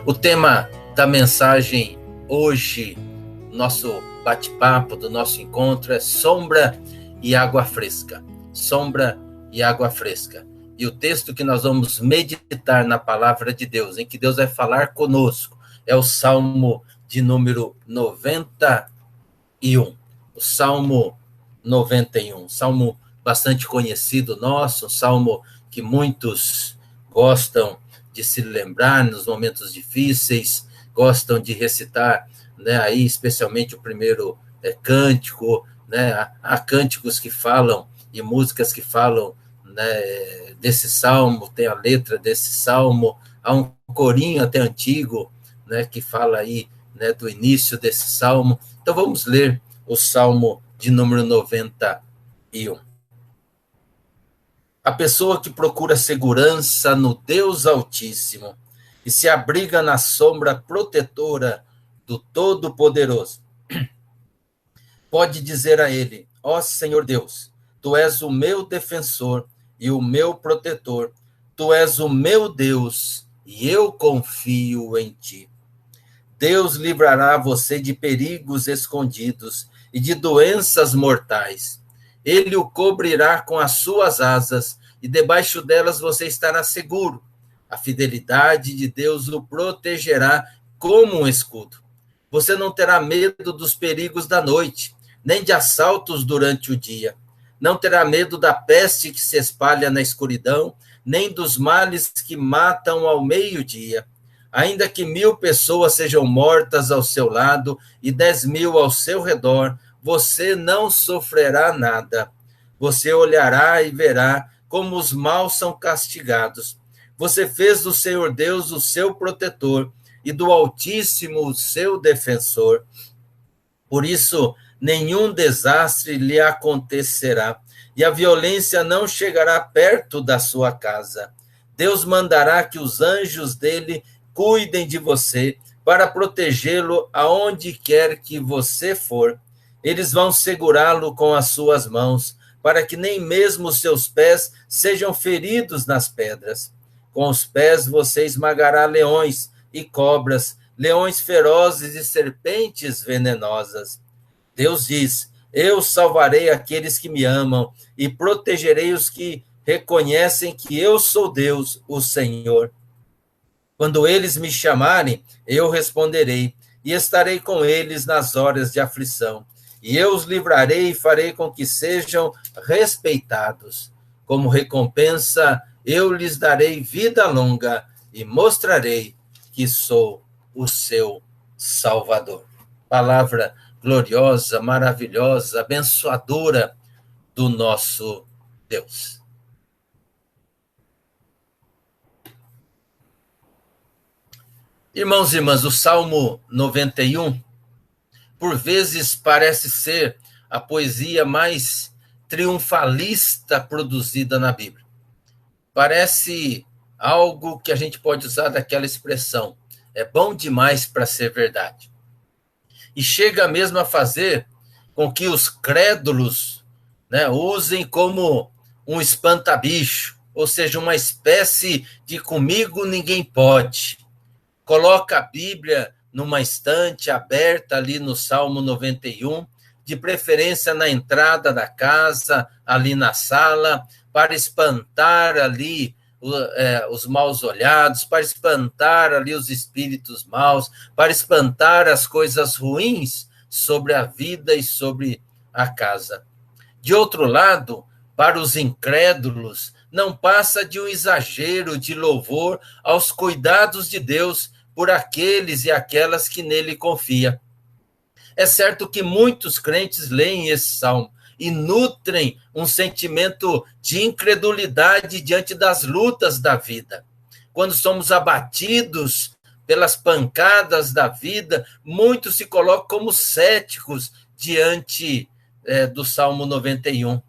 O tema da mensagem hoje, nosso bate-papo, do nosso encontro, é sombra e água fresca. Sombra e água fresca. E o texto que nós vamos meditar na palavra de Deus, em que Deus vai falar conosco, é o Salmo de número 91. O Salmo 91, salmo bastante conhecido nosso, um salmo que muitos gostam de se lembrar nos momentos difíceis, gostam de recitar, né, aí especialmente o primeiro cântico, né, há cânticos que falam e músicas que falam, né, desse salmo, tem a letra desse salmo, há um corinho até antigo, né, que fala aí, né, do início desse salmo. Então vamos ler o salmo de número 91. A pessoa que procura segurança no Deus Altíssimo e se abriga na sombra protetora do Todo-Poderoso, pode dizer a ele: ó Senhor Deus, tu és o meu defensor e o meu protetor, tu és o meu Deus e eu confio em ti. Deus livrará você de perigos escondidos e de doenças mortais. Ele o cobrirá com as suas asas, e debaixo delas você estará seguro. A fidelidade de Deus o protegerá como um escudo. Você não terá medo dos perigos da noite, nem de assaltos durante o dia. Não terá medo da peste que se espalha na escuridão, nem dos males que matam ao meio-dia. Ainda que 1.000 pessoas sejam mortas ao seu lado e 10.000 ao seu redor, você não sofrerá nada. Você olhará e verá como os maus são castigados. Você fez do Senhor Deus o seu protetor e do Altíssimo o seu defensor. Por isso, nenhum desastre lhe acontecerá, e a violência não chegará perto da sua casa. Deus mandará que os anjos dele cuidem de você, para protegê-lo aonde quer que você for. Eles vão segurá-lo com as suas mãos, para que nem mesmo os seus pés sejam feridos nas pedras. Com os pés você esmagará leões e cobras, leões ferozes e serpentes venenosas. Deus diz: eu salvarei aqueles que me amam e protegerei os que reconhecem que eu sou Deus, o Senhor. Quando eles me chamarem, eu responderei, e estarei com eles nas horas de aflição. E eu os livrarei e farei com que sejam respeitados. Como recompensa, eu lhes darei vida longa e mostrarei que sou o seu Salvador. Palavra gloriosa, maravilhosa, abençoadora do nosso Deus. Irmãos e irmãs, o Salmo 91, por vezes, parece ser a poesia mais triunfalista produzida na Bíblia. Parece algo que a gente pode usar daquela expressão: é bom demais para ser verdade. E chega mesmo a fazer com que os crédulos, né, usem como um espantabicho, ou seja, uma espécie de comigo ninguém pode. Coloca a Bíblia numa estante aberta ali no Salmo 91, de preferência na entrada da casa, ali na sala, para espantar ali os maus olhados, para espantar ali os espíritos maus, para espantar as coisas ruins sobre a vida e sobre a casa. De outro lado, para os incrédulos, não passa de um exagero de louvor aos cuidados de Deus por aqueles e aquelas que nele confiam. É certo que muitos crentes leem esse salmo e nutrem um sentimento de incredulidade diante das lutas da vida. Quando somos abatidos pelas pancadas da vida, muitos se colocam como céticos diante do Salmo 91.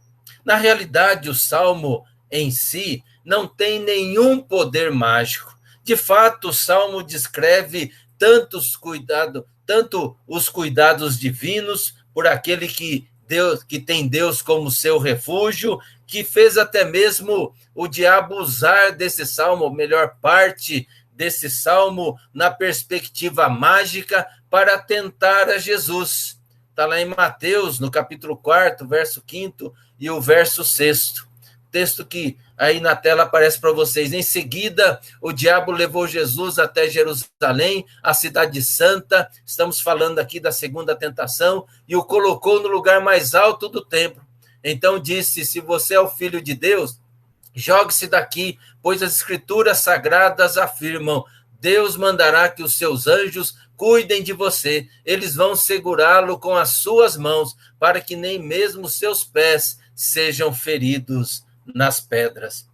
Na realidade, o Salmo em si não tem nenhum poder mágico. De fato, o Salmo descreve tanto os cuidados divinos por aquele que tem Deus como seu refúgio, que fez até mesmo o diabo usar desse salmo, melhor parte desse salmo na perspectiva mágica para tentar a Jesus. Está lá em Mateus, no capítulo 4, verso 5 e o verso 6. Texto que aí na tela aparece para vocês. Em seguida, o diabo levou Jesus até Jerusalém, a cidade santa, estamos falando aqui da segunda tentação, e o colocou no lugar mais alto do templo. Então disse, se você é o Filho de Deus, jogue-se daqui, pois as escrituras sagradas afirmam, Deus mandará que os seus anjos cuidem de você, eles vão segurá-lo com as suas mãos, para que nem mesmo seus pés sejam feridos nas pedras.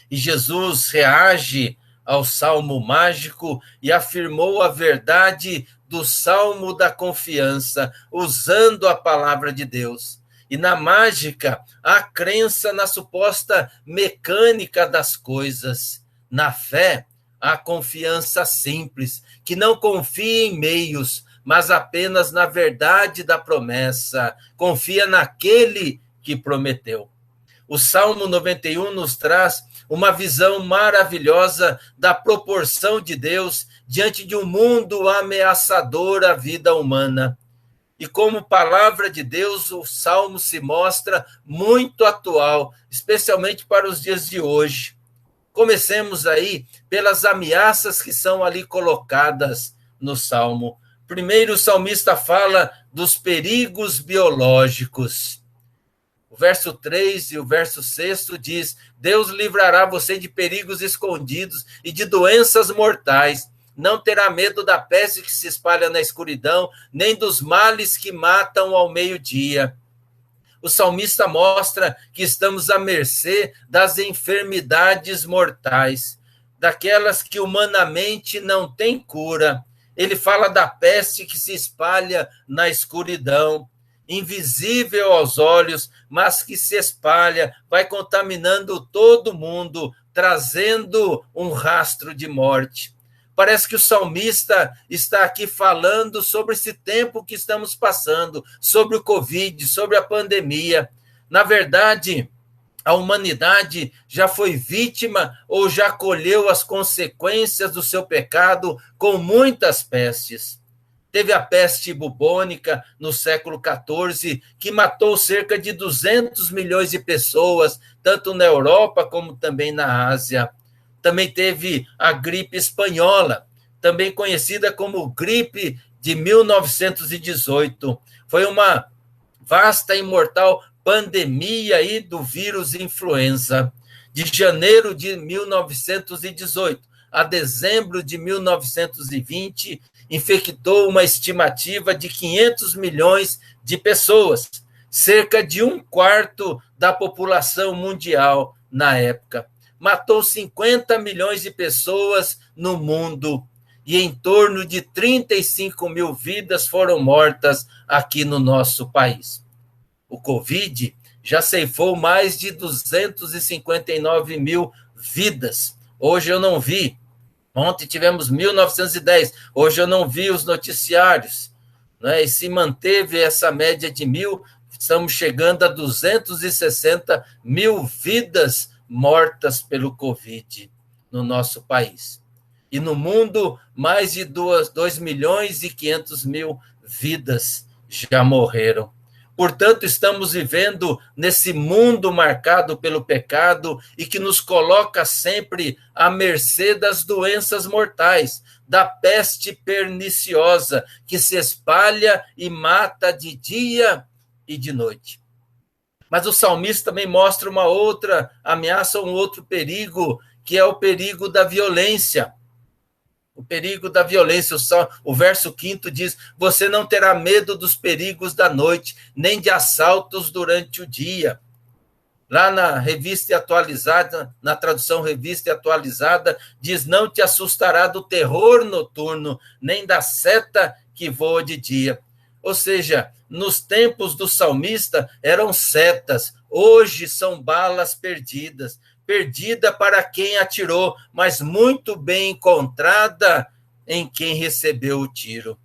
E Jesus reage ao salmo mágico e afirmou a verdade do salmo da confiança, usando a palavra de Deus. E na mágica, há crença na suposta mecânica das coisas. Na fé, há confiança simples, que não confia em meios, mas apenas na verdade da promessa. Confia naquele que prometeu. O Salmo 91 nos traz uma visão maravilhosa da proporção de Deus diante de um mundo ameaçador à vida humana. E como palavra de Deus, o Salmo se mostra muito atual, especialmente para os dias de hoje. Comecemos aí pelas ameaças que são ali colocadas no Salmo. Primeiro, o salmista fala dos perigos biológicos. O verso 3 e o verso 6 diz, Deus livrará você de perigos escondidos e de doenças mortais. Não terá medo da peste que se espalha na escuridão, nem dos males que matam ao meio-dia. O salmista mostra que estamos à mercê das enfermidades mortais, daquelas que humanamente não têm cura. Ele fala da peste que se espalha na escuridão, invisível aos olhos, mas que se espalha, vai contaminando todo mundo, trazendo um rastro de morte. Parece que o salmista está aqui falando sobre esse tempo que estamos passando, sobre o Covid, sobre a pandemia. Na verdade, a humanidade já foi vítima ou já colheu as consequências do seu pecado com muitas pestes. Teve a peste bubônica no século XIV, que matou cerca de 200 milhões de pessoas, tanto na Europa como também na Ásia. Também teve a gripe espanhola, também conhecida como gripe de 1918. Foi uma vasta e mortal pandemia aí do vírus influenza. De janeiro de 1918 a dezembro de 1920, infectou uma estimativa de 500 milhões de pessoas, cerca de 1/4 da população mundial na época. Matou 50 milhões de pessoas no mundo e em torno de 35 mil vidas foram mortas aqui no nosso país. O Covid já ceifou mais de 259 mil vidas. Hoje eu não vi. Ontem tivemos 1.910. Hoje eu não vi os noticiários. Né? E se manteve essa média de 1.000, estamos chegando a 260 mil vidas mortas pelo Covid no nosso país. E no mundo, mais de 2 milhões e 500 mil vidas já morreram. Portanto, estamos vivendo nesse mundo marcado pelo pecado e que nos coloca sempre à mercê das doenças mortais, da peste perniciosa que se espalha e mata de dia e de noite. Mas o salmista também mostra uma outra ameaça, um outro perigo, que é o perigo da violência. O perigo da violência. O verso 5 diz, você não terá medo dos perigos da noite, nem de assaltos durante o dia. Lá na Revista Atualizada, na tradução Revista Atualizada, diz, não te assustará do terror noturno, nem da seta que voa de dia. Ou seja, nos tempos do salmista eram setas, hoje são balas perdidas. Perdida para quem atirou, mas muito bem encontrada em quem recebeu o tiro.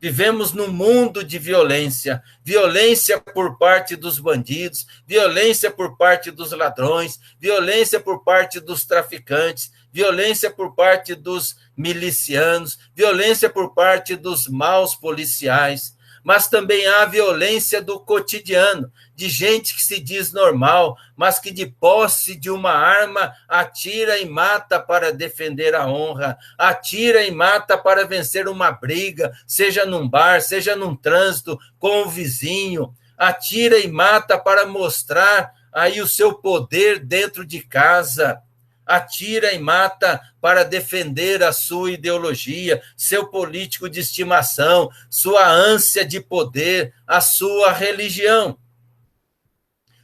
Vivemos num mundo de violência, violência por parte dos bandidos, violência por parte dos ladrões, violência por parte dos traficantes, violência por parte dos milicianos, violência por parte dos maus policiais, mas também há violência do cotidiano, de gente que se diz normal, mas que de posse de uma arma atira e mata para defender a honra, atira e mata para vencer uma briga, seja num bar, seja num trânsito, com o vizinho, atira e mata para mostrar aí o seu poder dentro de casa, atira e mata para defender a sua ideologia, seu político de estimação, sua ânsia de poder, a sua religião.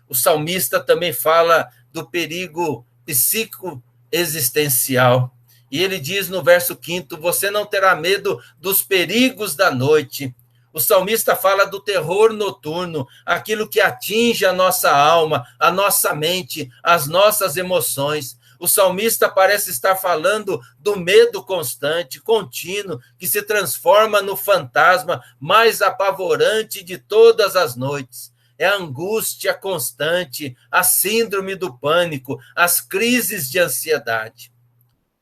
O salmista também fala do perigo psicoexistencial. E ele diz no verso 5, você não terá medo dos perigos da noite. O salmista fala do terror noturno, aquilo que atinge a nossa alma, a nossa mente, as nossas emoções. O salmista parece estar falando do medo constante, contínuo, que se transforma no fantasma mais apavorante de todas as noites. É a angústia constante, a síndrome do pânico, as crises de ansiedade.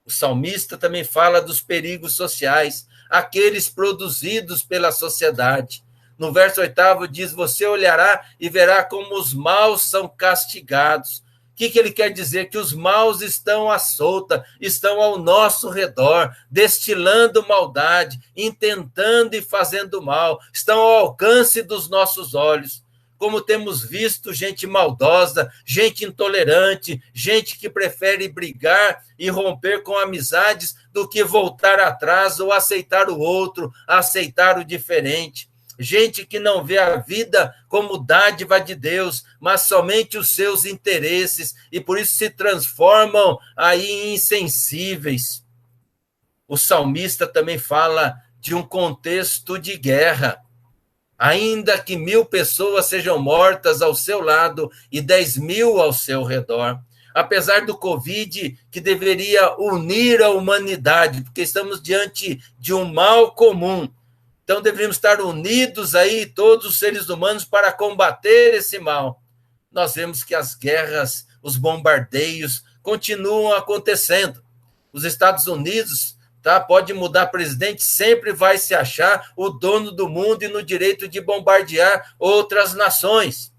O salmista também fala dos perigos sociais, aqueles produzidos pela sociedade. No verso 8 diz, você olhará e verá como os maus são castigados. O que ele quer dizer? Que os maus estão à solta, estão ao nosso redor, destilando maldade, intentando e fazendo mal, estão ao alcance dos nossos olhos. Como temos visto gente maldosa, gente intolerante, gente que prefere brigar e romper com amizades do que voltar atrás ou aceitar o outro, aceitar o diferente. Gente que não vê a vida como dádiva de Deus, mas somente os seus interesses, e por isso se transformam aí em insensíveis. O salmista também fala de um contexto de guerra. Ainda que 1.000 pessoas sejam mortas ao seu lado e 10.000 ao seu redor. Apesar do Covid, que deveria unir a humanidade, porque estamos diante de um mal comum. Então, deveríamos estar unidos aí, todos os seres humanos, para combater esse mal. Nós vemos que as guerras, os bombardeios, continuam acontecendo. Os Estados Unidos, pode mudar presidente, sempre vai se achar o dono do mundo e no direito de bombardear outras nações.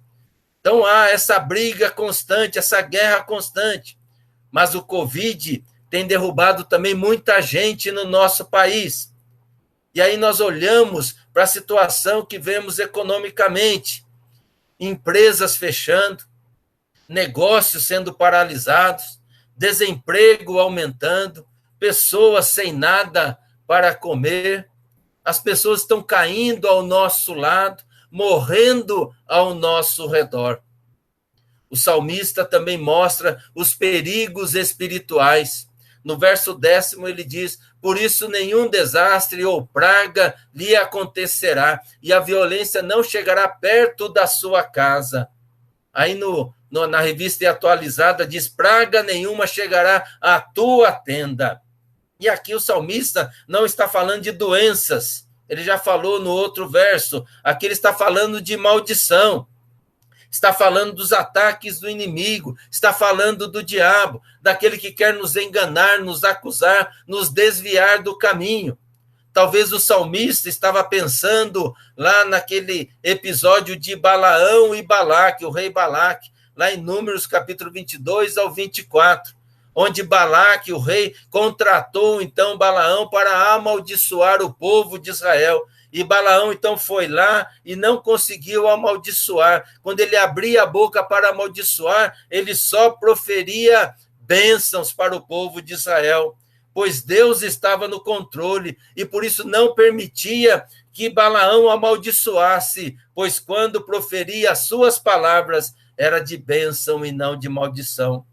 Então, há essa briga constante, essa guerra constante. Mas o Covid tem derrubado também muita gente no nosso país. E aí nós olhamos para a situação que vemos economicamente, empresas fechando, negócios sendo paralisados, desemprego aumentando, pessoas sem nada para comer, as pessoas estão caindo ao nosso lado, morrendo ao nosso redor. O salmista também mostra os perigos espirituais. No verso 10 ele diz, por isso nenhum desastre ou praga lhe acontecerá, e a violência não chegará perto da sua casa. Aí na revista atualizada diz, praga nenhuma chegará à tua tenda. E aqui o salmista não está falando de doenças, ele já falou no outro verso, aqui ele está falando de maldição. Está falando dos ataques do inimigo, está falando do diabo, daquele que quer nos enganar, nos acusar, nos desviar do caminho. Talvez o salmista estava pensando lá naquele episódio de Balaão e Balaque, o rei Balaque, lá em Números capítulo 22 ao 24, onde Balaque, o rei, contratou então Balaão para amaldiçoar o povo de Israel. E Balaão, então, foi lá e não conseguiu amaldiçoar. Quando ele abria a boca para amaldiçoar, ele só proferia bênçãos para o povo de Israel, pois Deus estava no controle e, por isso, não permitia que Balaão amaldiçoasse, pois quando proferia as suas palavras, era de bênção e não de maldição.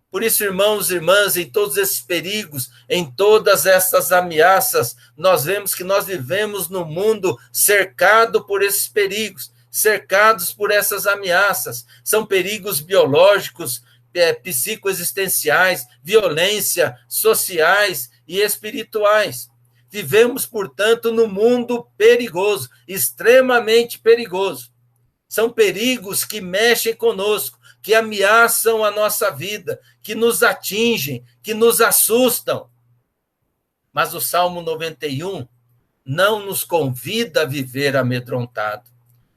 Por isso, irmãos e irmãs, em todos esses perigos, em todas essas ameaças, nós vemos que nós vivemos num mundo cercado por esses perigos, cercados por essas ameaças. São perigos biológicos, psicoexistenciais, violência, sociais e espirituais. Vivemos, portanto, num mundo perigoso, extremamente perigoso. São perigos que mexem conosco, que ameaçam a nossa vida, que nos atingem, que nos assustam. Mas o Salmo 91 não nos convida a viver amedrontado.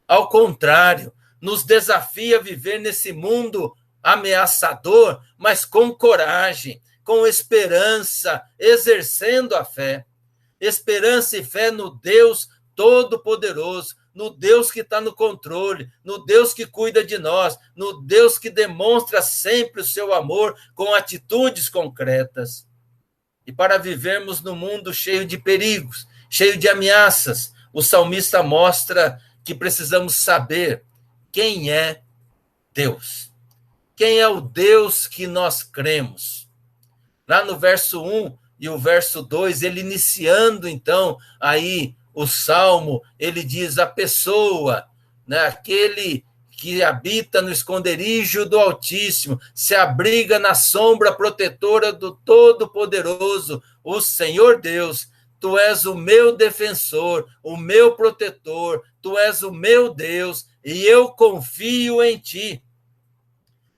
Ao contrário, nos desafia a viver nesse mundo ameaçador, mas com coragem, com esperança, exercendo a fé. Esperança e fé no Deus Todo-Poderoso, no Deus que está no controle, no Deus que cuida de nós, no Deus que demonstra sempre o seu amor com atitudes concretas. E para vivermos num mundo cheio de perigos, cheio de ameaças, o salmista mostra que precisamos saber quem é Deus. Quem é o Deus que nós cremos? Lá no verso 1 e o verso 2, ele iniciando, então, aí o Salmo, ele diz a pessoa, né, aquele que habita no esconderijo do Altíssimo, se abriga na sombra protetora do Todo-Poderoso, o Senhor Deus. Tu és o meu defensor, o meu protetor, tu és o meu Deus, e eu confio em ti.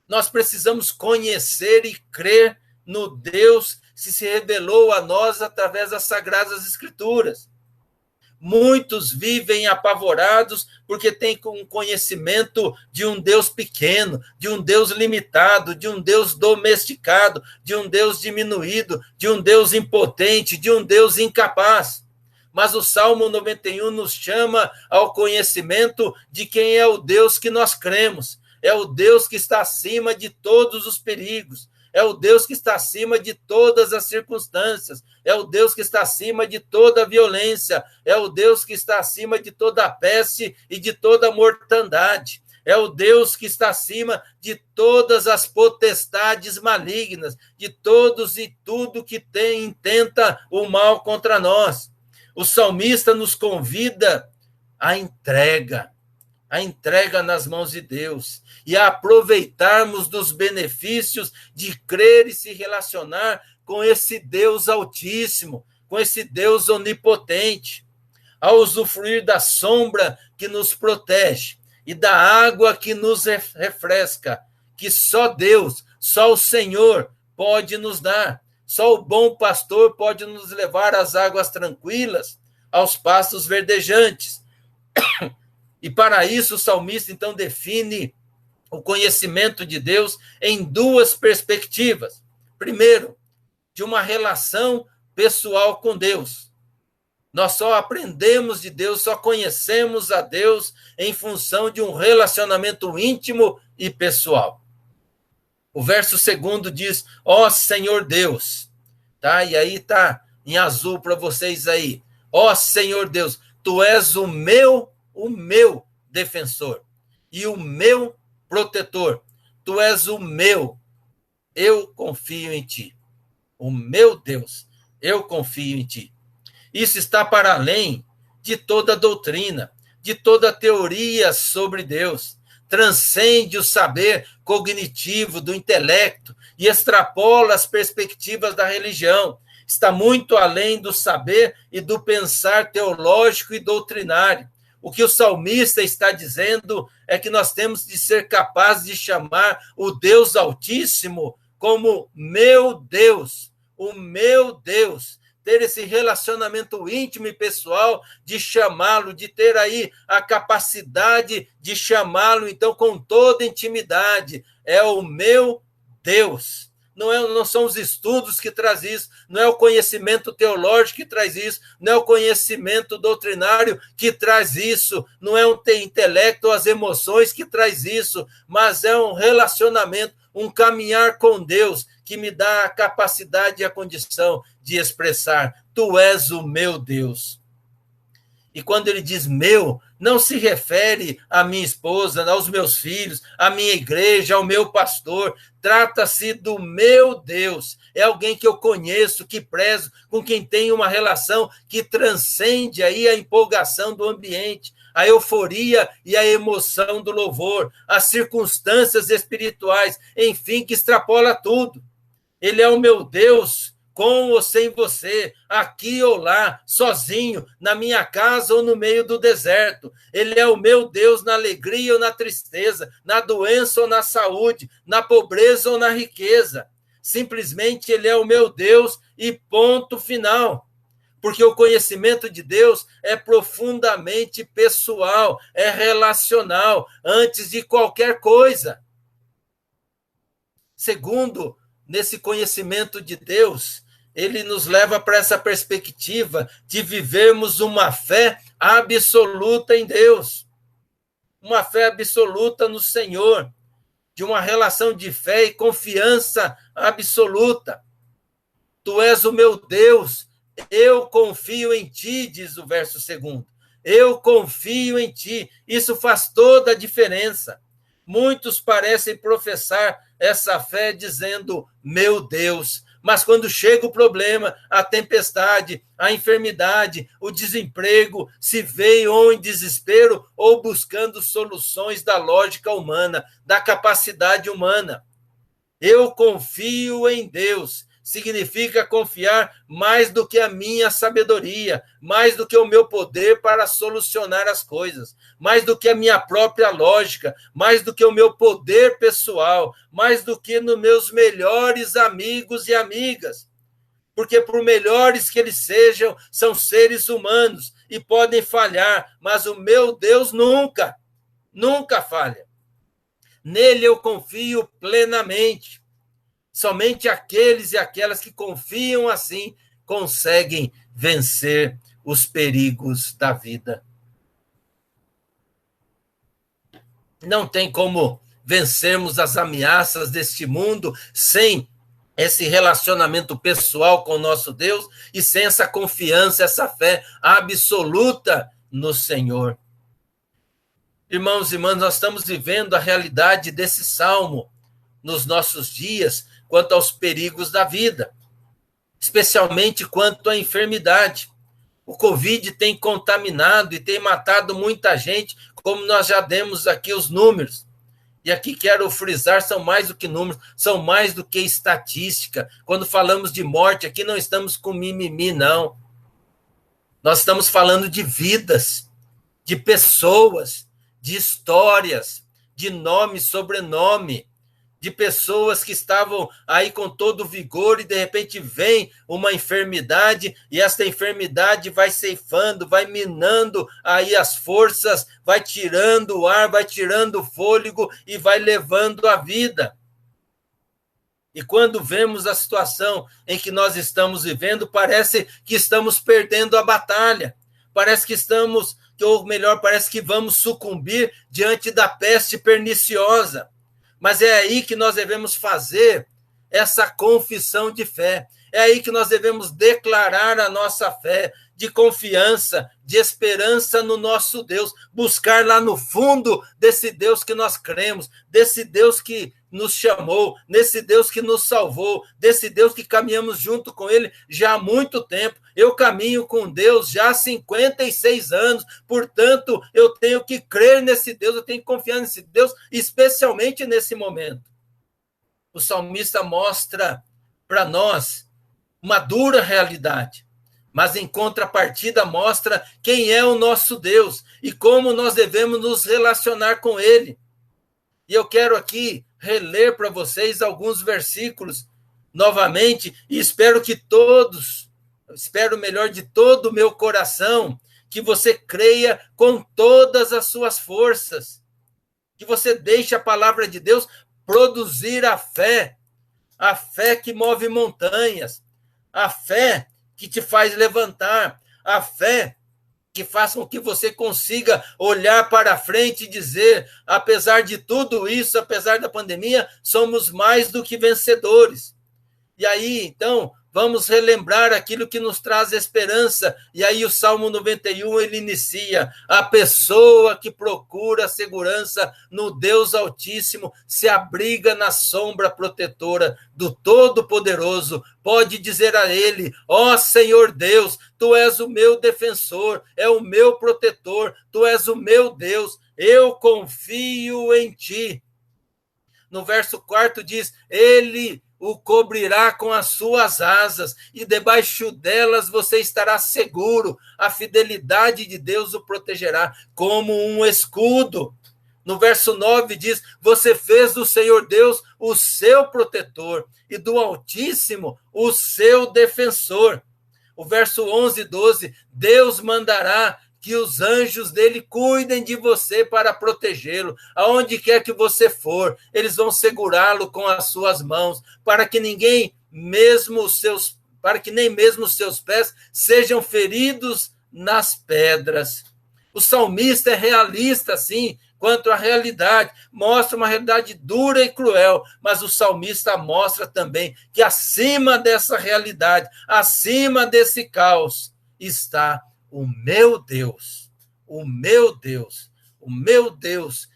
Nós precisamos conhecer e crer no Deus que se revelou a nós através das Sagradas Escrituras. Muitos vivem apavorados porque têm um conhecimento de um Deus pequeno, de um Deus limitado, de um Deus domesticado, de um Deus diminuído, de um Deus impotente, de um Deus incapaz. Mas o Salmo 91 nos chama ao conhecimento de quem é o Deus que nós cremos. É o Deus que está acima de todos os perigos. É o Deus que está acima de todas as circunstâncias. É o Deus que está acima de toda a violência. É o Deus que está acima de toda a peste e de toda a mortandade. É o Deus que está acima de todas as potestades malignas, de todos e tudo que intenta o mal contra nós. O salmista nos convida à entrega nas mãos de Deus e a aproveitarmos dos benefícios de crer e se relacionar com esse Deus Altíssimo, com esse Deus onipotente, a usufruir da sombra que nos protege e da água que nos refresca, que só Deus, só o Senhor pode nos dar. Só o bom pastor pode nos levar às águas tranquilas, aos pastos verdejantes. E para isso o salmista, então, define o conhecimento de Deus em duas perspectivas. Primeiro, de uma relação pessoal com Deus. Nós só aprendemos de Deus, só conhecemos a Deus em função de um relacionamento íntimo e pessoal. O verso 2 diz, ó Senhor Deus, tá? E aí tá em azul para vocês aí. Ó Senhor Deus, tu és o meu defensor e o meu protetor. Tu és o meu, eu confio em ti. O meu Deus, eu confio em ti. Isso está para além de toda doutrina, de toda teoria sobre Deus. Transcende o saber cognitivo do intelecto e extrapola as perspectivas da religião. Está muito além do saber e do pensar teológico e doutrinário. O que o salmista está dizendo é que nós temos de ser capazes de chamar o Deus Altíssimo como meu Deus, o meu Deus. Ter esse relacionamento íntimo e pessoal de chamá-lo, de ter aí a capacidade de chamá-lo, então, com toda intimidade. É o meu Deus. Não são os estudos que traz isso, não é o conhecimento teológico que traz isso, não é o conhecimento doutrinário que traz isso, não é um intelecto ou as emoções que traz isso, mas é um relacionamento, um caminhar com Deus que me dá a capacidade e a condição de expressar, tu és o meu Deus. E quando ele diz meu, não se refere à minha esposa, aos meus filhos, à minha igreja, ao meu pastor. Trata-se do meu Deus. É alguém que eu conheço, que prezo, com quem tenho uma relação que transcende aí a empolgação do ambiente, a euforia e a emoção do louvor, as circunstâncias espirituais, enfim, que extrapola tudo. Ele é o meu Deus com ou sem você, aqui ou lá, sozinho, na minha casa ou no meio do deserto. Ele é o meu Deus na alegria ou na tristeza, na doença ou na saúde, na pobreza ou na riqueza. Simplesmente ele é o meu Deus e ponto final. Porque o conhecimento de Deus é profundamente pessoal, é relacional, antes de qualquer coisa. Segundo, nesse conhecimento de Deus, ele nos leva para essa perspectiva de vivermos uma fé absoluta em Deus, uma fé absoluta no Senhor, de uma relação de fé e confiança absoluta. Tu és o meu Deus, eu confio em ti, diz o verso 2. Eu confio em ti. Isso faz toda a diferença. Muitos parecem professar essa fé dizendo, meu Deus, mas quando chega o problema, a tempestade, a enfermidade, o desemprego, se veem ou em desespero ou buscando soluções da lógica humana, da capacidade humana. Eu confio em Deus. Significa confiar mais do que a minha sabedoria, mais do que o meu poder para solucionar as coisas, mais do que a minha própria lógica, mais do que o meu poder pessoal, mais do que nos meus melhores amigos e amigas. Porque por melhores que eles sejam, são seres humanos e podem falhar, mas o meu Deus nunca, nunca falha. Nele eu confio plenamente. Somente aqueles e aquelas que confiam assim conseguem vencer os perigos da vida. Não tem como vencermos as ameaças deste mundo sem esse relacionamento pessoal com o nosso Deus e sem essa confiança, essa fé absoluta no Senhor. Irmãos e irmãs, nós estamos vivendo a realidade desse salmo nos nossos dias quanto aos perigos da vida, especialmente quanto à enfermidade. O Covid tem contaminado e tem matado muita gente, como nós já demos aqui os números. E aqui quero frisar, são mais do que números, são mais do que estatística. Quando falamos de morte, aqui não estamos com mimimi, não. Nós estamos falando de vidas, de pessoas, de histórias, de nome e sobrenome, de pessoas que estavam aí com todo o vigor e de repente vem uma enfermidade e esta enfermidade vai ceifando, vai minando aí as forças, vai tirando o ar, vai tirando o fôlego e vai levando a vida. E quando vemos a situação em que nós estamos vivendo, parece que estamos perdendo a batalha, parece que estamos, ou melhor, parece que vamos sucumbir diante da peste perniciosa. Mas é aí que nós devemos fazer essa confissão de fé. É aí que nós devemos declarar a nossa fé de confiança, de esperança no nosso Deus. Buscar lá no fundo desse Deus que nós cremos, desse Deus que nos chamou, nesse Deus que nos salvou, desse Deus que caminhamos junto com Ele já há muito tempo. Eu caminho com Deus já há 56 anos, portanto, eu tenho que crer nesse Deus, eu tenho que confiar nesse Deus, especialmente nesse momento. O salmista mostra para nós uma dura realidade, mas em contrapartida mostra quem é o nosso Deus e como nós devemos nos relacionar com Ele. E eu quero aqui reler para vocês alguns versículos novamente e espero que todos, espero melhor de todo o meu coração, que você creia com todas as suas forças, que você deixe a palavra de Deus produzir a fé que move montanhas, a fé que te faz levantar, a fé que faça com que você consiga olhar para frente e dizer, apesar de tudo isso, apesar da pandemia, somos mais do que vencedores. E aí, então, vamos relembrar aquilo que nos traz esperança. E aí o Salmo 91, ele inicia, a pessoa que procura segurança no Deus Altíssimo se abriga na sombra protetora do Todo-Poderoso. Pode dizer a ele, ó Senhor Deus, tu és o meu defensor, é o meu protetor, tu és o meu Deus, eu confio em ti. No verso 4 diz, ele o cobrirá com as suas asas, e debaixo delas você estará seguro. A fidelidade de Deus o protegerá como um escudo. No verso 9 diz: você fez do Senhor Deus o seu protetor e do Altíssimo o seu defensor. O verso 11 e 12: Deus mandará que os anjos dele cuidem de você para protegê-lo. Aonde quer que você for, eles vão segurá-lo com as suas mãos, para que nem mesmo os seus pés sejam feridos nas pedras. O salmista é realista, sim, quanto à realidade, mostra uma realidade dura e cruel, mas o salmista mostra também que acima dessa realidade, acima desse caos, está o meu Deus, o meu Deus, o meu Deus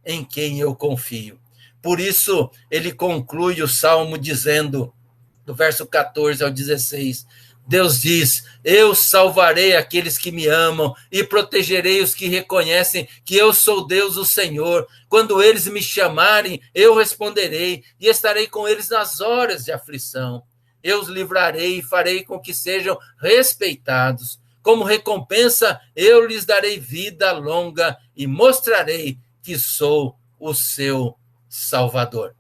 em quem eu confio. Por isso, ele conclui o salmo dizendo, do verso 14 ao 16, Deus diz: eu salvarei aqueles que me amam e protegerei os que reconhecem que eu sou Deus, o Senhor. Quando eles me chamarem, eu responderei e estarei com eles nas horas de aflição. Eu os livrarei e farei com que sejam respeitados. Como recompensa, eu lhes darei vida longa e mostrarei que sou o seu Salvador.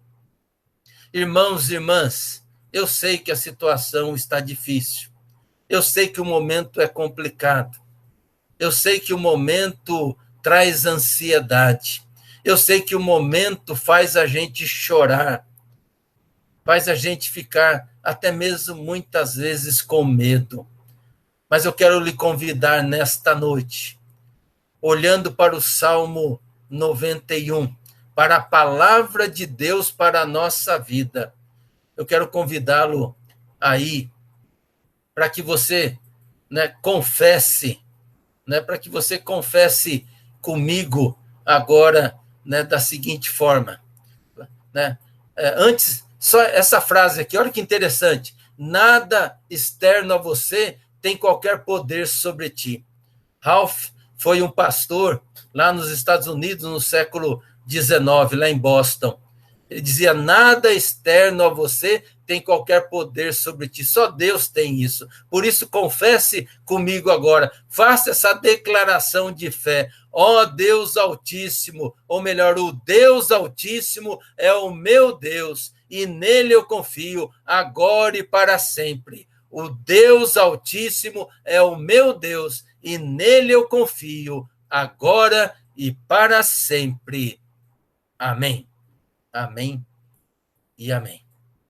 Irmãos e irmãs, eu sei que a situação está difícil. Eu sei que o momento é complicado. Eu sei que o momento traz ansiedade. Eu sei que o momento faz a gente chorar. Faz a gente ficar até mesmo muitas vezes com medo. Mas eu quero lhe convidar nesta noite, olhando para o Salmo 91, para a palavra de Deus para a nossa vida. Eu quero convidá-lo aí, para que você confesse, para que você confesse comigo agora, da seguinte forma. Antes, só essa frase aqui, olha que interessante. Nada externo a você tem qualquer poder sobre ti. Ralph foi um pastor lá nos Estados Unidos no século XIX, lá em Boston. Ele dizia: nada externo a você tem qualquer poder sobre ti, só Deus tem isso. Por isso, confesse comigo agora, faça essa declaração de fé. Ó Deus Altíssimo, ou melhor, o Deus Altíssimo é o meu Deus, e nele eu confio, agora e para sempre. O Deus Altíssimo é o meu Deus, e nele eu confio, agora e para sempre. Amém. Amém e amém.